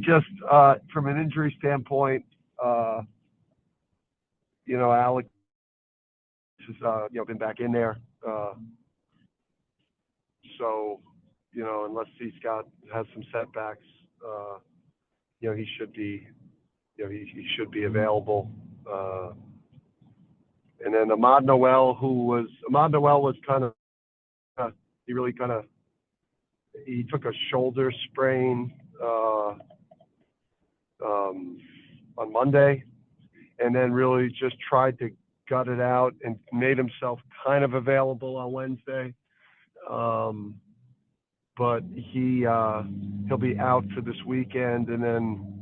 Just from an injury standpoint, uh, Alex has been back in there. So unless C. Scott has some setbacks, he should be he should be available. And then Ahmad Noel was kind of he really kind of he took a shoulder sprain on Monday, and then really just tried to gut it out and made himself kind of available on Wednesday. But he'll be out for this weekend, and then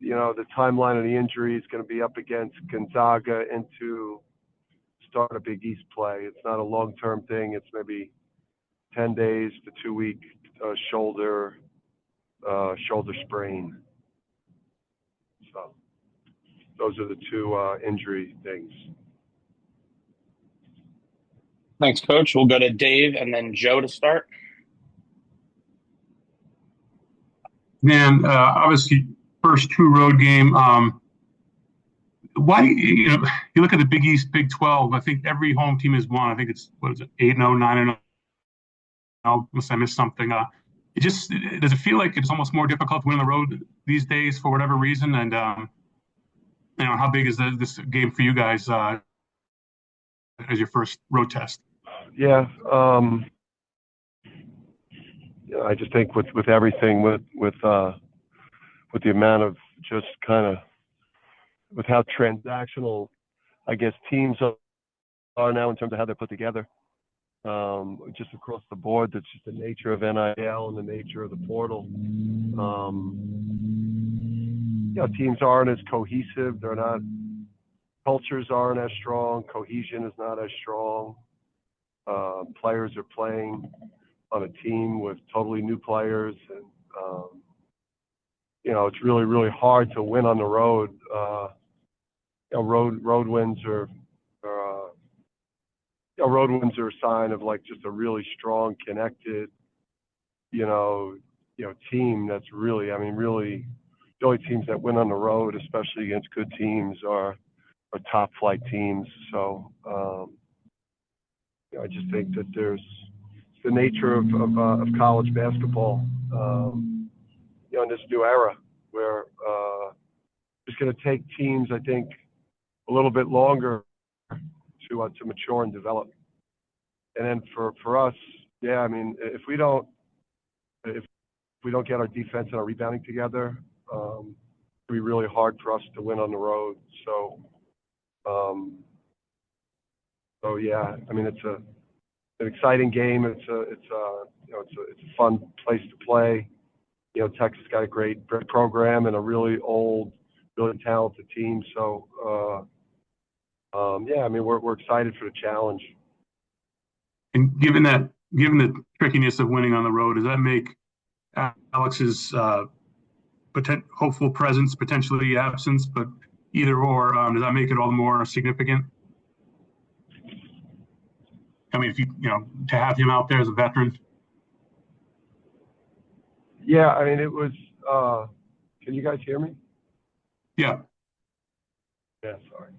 the timeline of the injury is going to be up against Gonzaga into start a Big East play. It's not a long-term thing. It's maybe 10 days to 2 week shoulder sprain. So those are the two injury things. Thanks, Coach. We'll go to Dave and then Joe to start. Man, obviously, first two road game. Why you look at the Big East, Big 12. I think every home team has won. I think it's 8-0, 9-0. Unless I missed something. Does it feel like it's almost more difficult to win on the road these days for whatever reason? And how big is this game for you guys as your first road test? Yeah. I just think with everything, with the amount of just kind of with how transactional, I guess, teams are now in terms of how they're put together, just across the board. That's just the nature of NIL and the nature of the portal. Teams aren't as cohesive. They're not. Cultures aren't as strong. Cohesion is not as strong. Players are playing on a team with totally new players, and it's really, really hard to win on the road. Road wins are a sign of like just a really strong, connected, team. That's really, really the only teams that win on the road, especially against good teams, are top flight teams. So I just think that there's the nature of college basketball, in this new era where it's going to take teams, I think, a little bit longer to mature and develop. And then for us, if we don't get our defense and our rebounding together, it'll be really hard for us to win on the road. So yeah, it's an exciting game. It's a fun place to play. Texas got a great program and a really old, really talented team. So we're excited for the challenge. And given the trickiness of winning on the road, does that make Alex's hopeful presence potentially absence? But either or, does that make it all the more significant? If you to have him out there as a veteran. Yeah, it was. Can you guys hear me? Yeah. Yeah, sorry.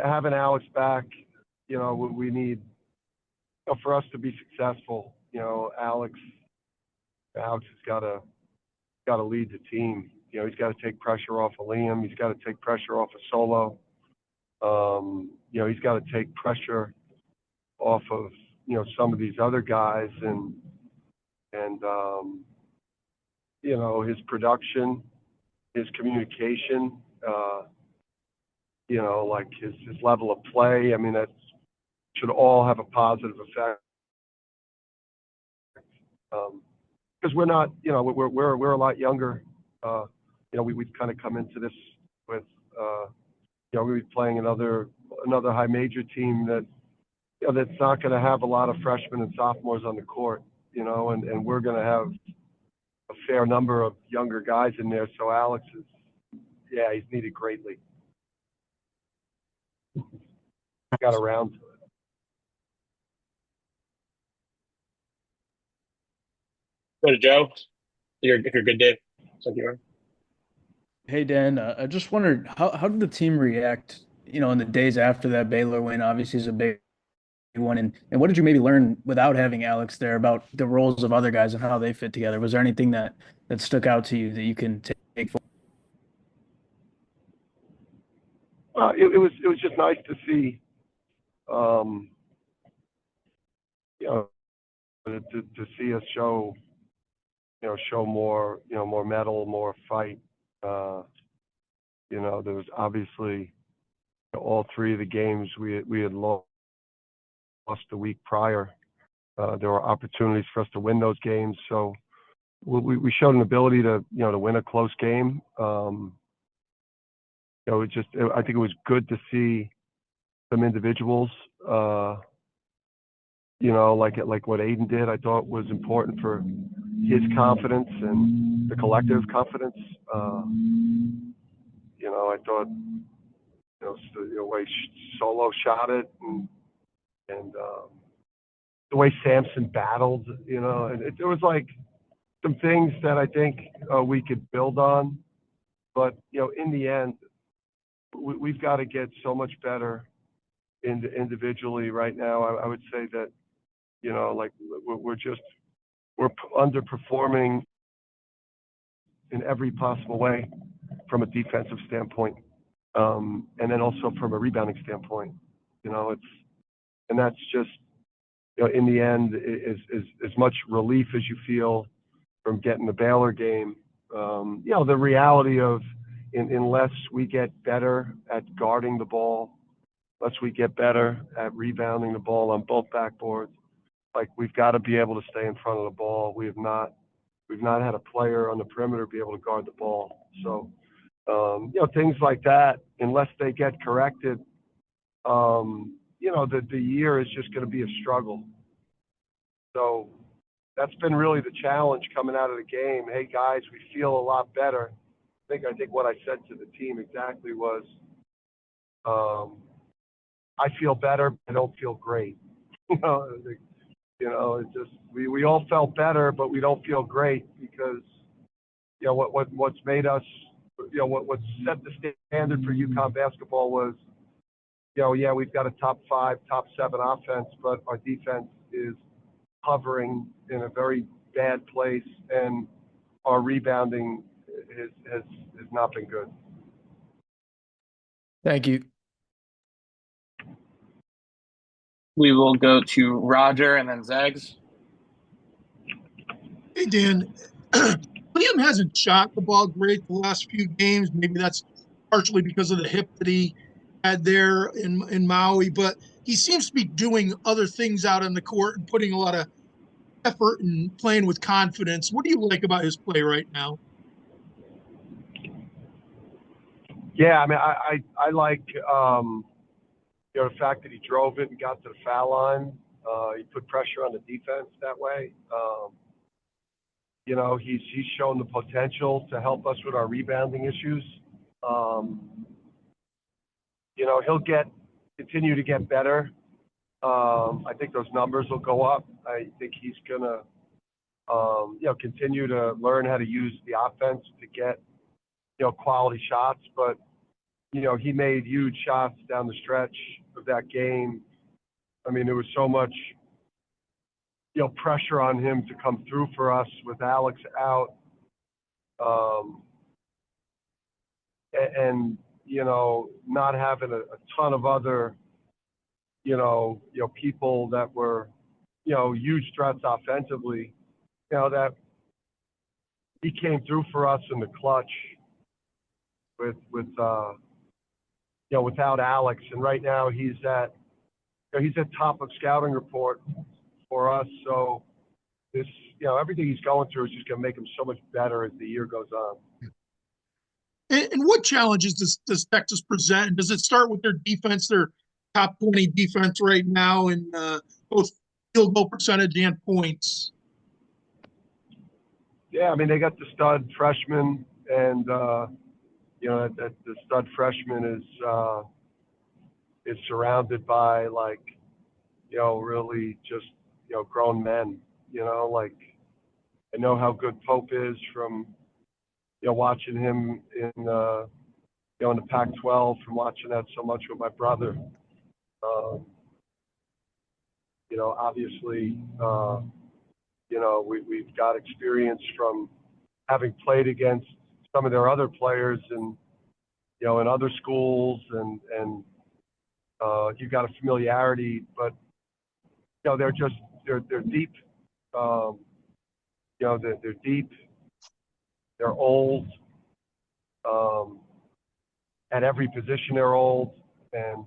Having Alex back, we need for us to be successful. Alex has got to lead the team. He's got to take pressure off of Liam. He's got to take pressure off of Solo. He's got to take pressure off of some of these other guys, and his production, his communication, like his level of play. That should all have a positive effect. Because we're not, we're a lot younger. We've kind of come into this with, we're playing another high major team that's not going to have a lot of freshmen and sophomores on the court, and we're going to have a fair number of younger guys in there. So Alex he's needed greatly. Got around to it. Go to Joe. If you're good, Dave. So you are. Hey Dan, I just wondered how did the team react, in the days after that Baylor win? Obviously, is a big one, and what did you maybe learn without having Alex there about the roles of other guys and how they fit together? Was there anything that stuck out to you that you can take forward? It was just nice to see, um, you know, to see us show more, more mettle, more fight. There was obviously all three of the games we had lost the week prior. There were opportunities for us to win those games, so we showed an ability to win a close game. I think it was good to see some individuals, like what Aiden did. I thought was important for his confidence and the collective confidence. I thought the way Solo shot it and the way Sampson battled, and there was like some things that I think we could build on. But in the end, we've got to get so much better individually right now. I would say that like we're underperforming in every possible way from a defensive standpoint, and then also from a rebounding standpoint. And that's just in the end is as much relief as you feel from getting the Baylor game. The reality of unless we get better at guarding the ball, unless we get better at rebounding the ball on both backboards, like we've got to be able to stay in front of the ball. We've not had a player on the perimeter be able to guard the ball. So things like that, unless they get corrected, the year is just going to be a struggle. So that's been really the challenge coming out of the game. Hey guys, we feel a lot better. I think what I said to the team exactly was, I feel better, but I don't feel great. It's just we all felt better, but we don't feel great because what's made us, what set the standard for UConn basketball was, we've got a top 5, top 7 offense, but our defense is hovering in a very bad place, and our rebounding has not been good. Thank you. We will go to Roger and then Zags. Hey, Dan. Liam hasn't shot the ball great the last few games. Maybe that's partially because of the hip that he had there in Maui, but he seems to be doing other things out on the court and putting a lot of effort and playing with confidence. What do you like about his play right now? Yeah, I mean, I like the fact that he drove it and got to the foul line. He put pressure on the defense that way. He's shown the potential to help us with our rebounding issues. He'll continue to get better. I think those numbers will go up. I think he's gonna, continue to learn how to use the offense to get, quality shots. But he made huge shots down the stretch of that game. I mean, there was so much, pressure on him to come through for us with Alex out. And not having a ton of other, people that were, huge threats offensively, that he came through for us in the clutch without Alex. And right now he's at top of scouting report for us. So this, everything he's going through is just going to make him so much better as the year goes on. And what challenges does Texas present? Does it start with their defense, their top 20 defense right now in both field goal percentage and points? Yeah, I mean, they got the stud freshman, and the stud freshman is surrounded by really just grown men. I know how good Pope is from, watching him in, in the Pac-12, from watching that so much with my brother. Obviously, we've got experience from having played against some of their other players and, in other schools, and you've got a familiarity, but, they're deep. They're deep. They're old. At every position, they're old, and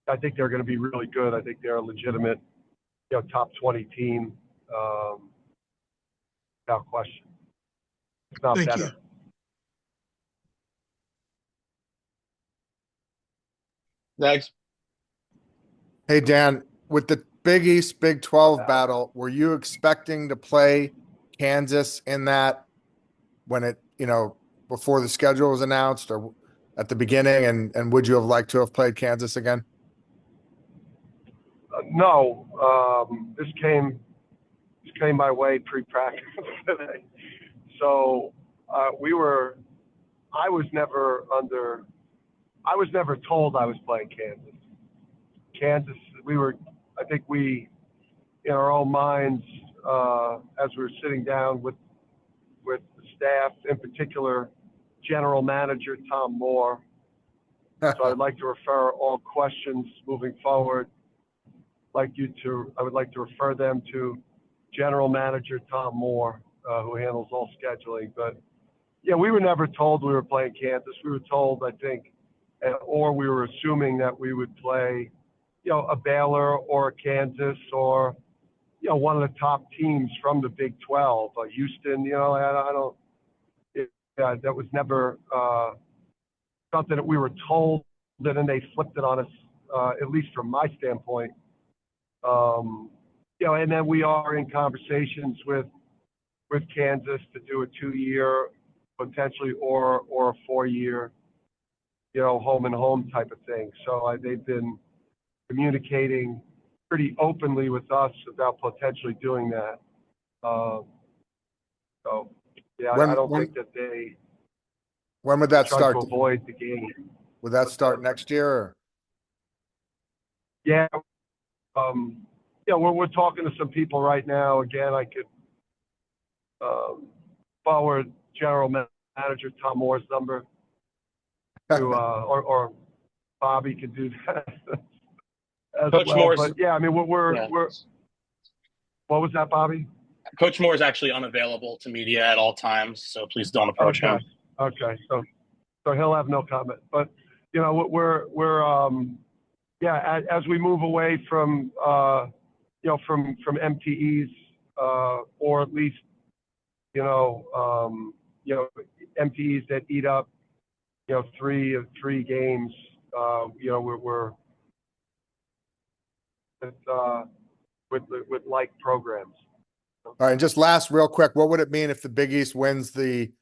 I think they're going to be really good. I think they're a legitimate, top 20 team, without question. If not Thank better. you. Thanks. Hey, Dan, with the Big East Big 12 battle, were you expecting to play Kansas in that when it, before the schedule was announced or at the beginning? And would you have liked to have played Kansas again? No, this came my way pre-practice today. So I was never told I was playing Kansas. I think we, in our own minds, as we were sitting down with the staff, in particular, General Manager Tom Moore. So I'd like to refer all questions moving forward. I would like to refer them to General Manager Tom Moore, who handles all scheduling. But yeah, we were never told we were playing Kansas. We were told, I think, or we were assuming that we would play, a Baylor or a Kansas or, one of the top teams from the Big 12, Houston. That was never something that we were told. And then they flipped it on us, at least from my standpoint. And then we are in conversations with Kansas to do a 2-year, potentially, or a 4-year, home and home type of thing. So they've been communicating pretty openly with us about potentially doing that. I don't think that they. When would that start? To avoid the game. Would that start next year? Or? Yeah. We're talking to some people right now. Again, I could forward General Manager Tom Moore's number to, or Bobby could do that as Coach well. Moore's, but yeah, I mean, we're what was that, Bobby? Coach Moore is actually unavailable to media at all times, so please don't approach him. Okay, so he'll have no comment. But we're as we move away from from MTEs, or at least MTEs that eat up 3 games. We're with like programs. All right, and just last real quick, what would it mean if the Big East wins the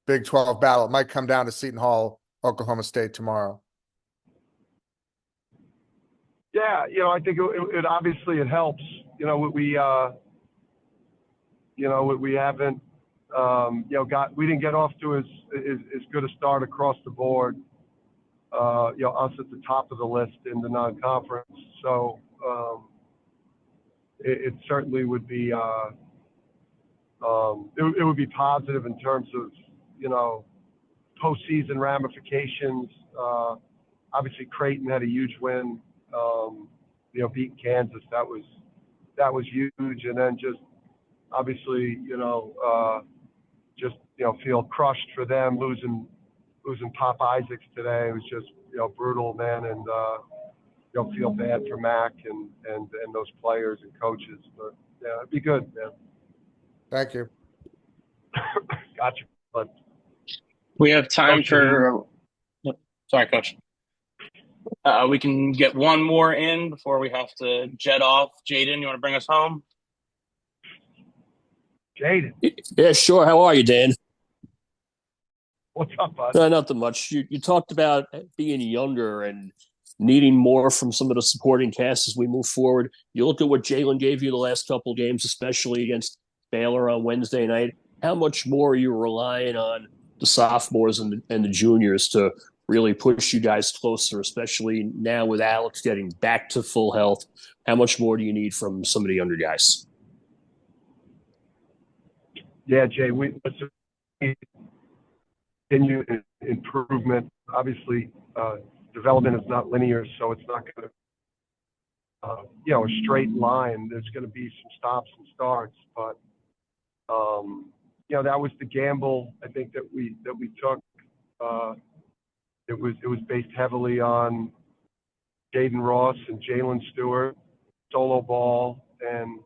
Big 12 battle? It might come down to Seton Hall, Oklahoma State tomorrow. Yeah, I think it obviously it helps. We haven't we didn't get off to as good a start across the board. Us at the top of the list in the non-conference. So it certainly would be it would be positive in terms of postseason ramifications. Obviously, Creighton had a huge win. Beat Kansas. That was huge, and then just obviously feel crushed for them losing Pop Isaacs today. It was just brutal, man, and feel bad for Mac and those players and coaches. But yeah, it'd be good, man. Thank you. Gotcha. But we have time Coach, for. Sorry, Coach. We can get one more in before we have to jet off. Jaden, you want to bring us home? Jaden. Yeah, sure. How are you, Dan? What's up, bud? Nothing much. You talked about being younger and needing more from some of the supporting cast as we move forward. You look at what Jalen gave you the last couple of games, especially against Baylor on Wednesday night. How much more are you relying on the sophomores and the juniors to really push you guys closer, especially now with Alex getting back to full health? How much more do you need from some of the younger guys? Yeah, Jay, we continue improvement. Obviously, development is not linear, so it's not going to, a straight line. There's going to be some stops and starts, but that was the gamble I think that we took. It was based heavily on Jaden Ross and Jalen Stewart, solo ball, and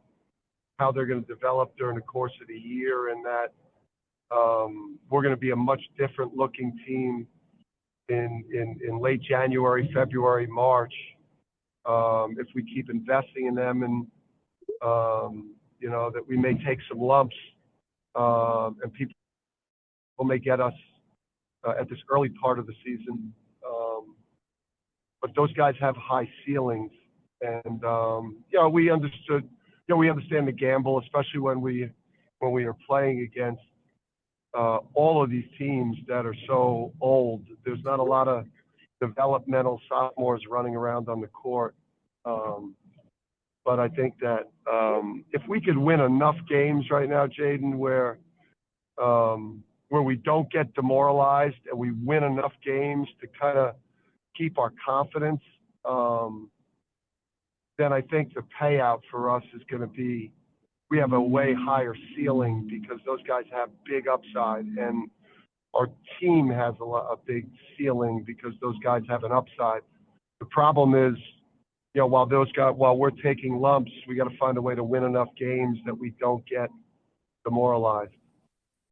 how they're going to develop during the course of the year, and that we're going to be a much different looking team in late January, February, March, if we keep investing in them, and that we may take some lumps, and people may get us at this early part of the season. But those guys have high ceilings, and we understood. We understand the gamble, especially when we are playing against all of these teams that are so old. There's not a lot of developmental sophomores running around on the court. But I think that if we could win enough games right now, Jaden, where we don't get demoralized and we win enough games to kind of keep our confidence, then I think the payout for us is going to be, we have a way higher ceiling because those guys have big upside, and our team has a big ceiling because those guys have an upside. The problem is, while we're taking lumps, we got to find a way to win enough games that we don't get demoralized.